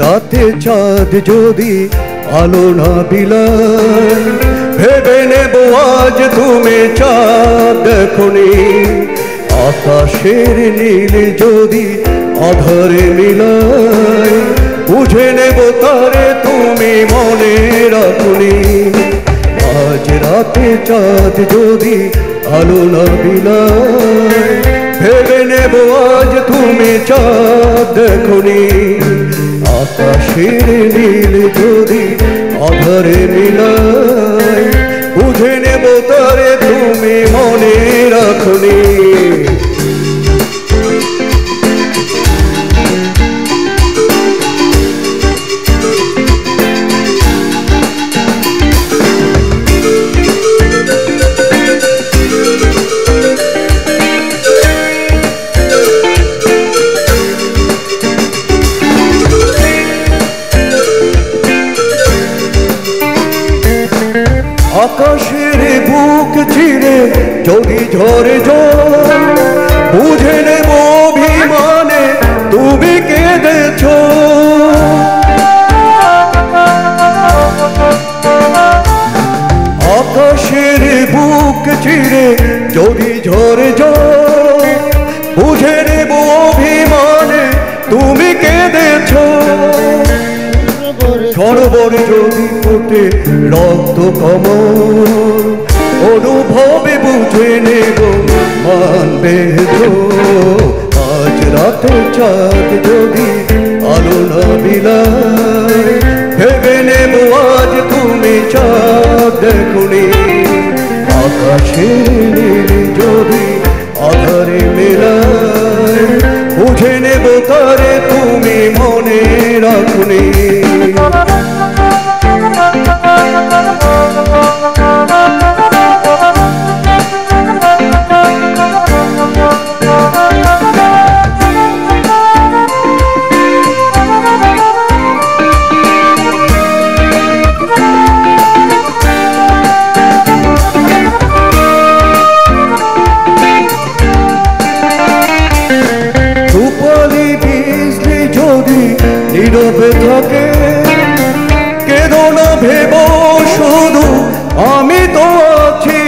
রাতে চাঁদ যদি আলো না বিলায়, ভেবে নেব আজ তুমি চাঁদ দেখোনি। আকাশের নীল যদি আধারে মিলায়, বুঝে নেব তারে তুমি মনে রাখোনি। আজ রাতে চাঁদ যদি আলো না বিলায়, ভেবে নেব আজ তুমি চাঁদ দেখোনি। আকাশের নীল যদি আধারে মিলায়, বুঝে নেব তারে তুমি মনে রাখোনি। আকাশের বুক চিরে যদি ঝরে জল, বুঝে নেব অভিমানে তুমি কেঁদেছ। আকাশের বুক চিরে যদি ঝরে জল, বুঝে নেব অভিমানে তুমি কেঁদেছ। সরোবরে যদি ফোটে রক্ত কমল, অনুভবে বুঝে নেব মানবে তো। আজ রাতে চাঁদ যদি আলো না বিলায়, ভেবে নেব আজ তুমি চাঁদ দেখোনি। আকাশের নীল যদি আধারে মেলায়, বুঝে নেব তারে তুমি মনে রাখোনি। নীরবে থাকে কেঁদো না ভেব শুধু আমি তো আছি।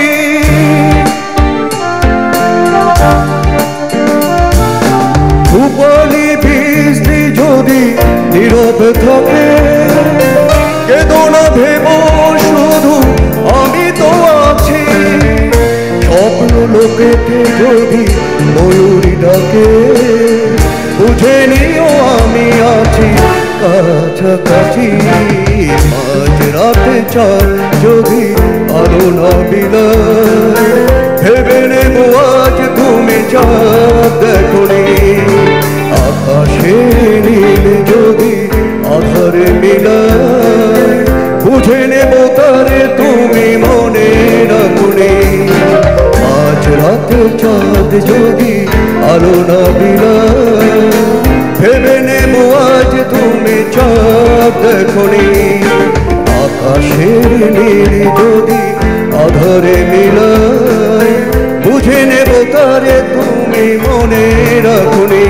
রূপালি বৃষ্টি যদি নীরবে থাকে, কেঁদো না ভেব শুধু আমি তো আছি। স্বপ্ন লোকেতে যদি ময়ূরী ডাকে, বুঝে নিও আমি আছি কাছাকাছি। আজ রাতে চাঁদ যদি আলো না বিলায়, ভেবে নেব আজ তুমি চাঁদ দেখোনি। আকাশের নীল যদি আধারে মিলায়, বুঝে নেব তারে তুমি মনে রাখোনি। আজ রাতে চাঁদ যদি আলো না বিলায়, ভেবে নেব আজ তুমি চাঁদ দেখোনি। আকাশের নীল যদি আধারে মিলায়, বুঝে নেব তারে তুমি মনে রাখোনি।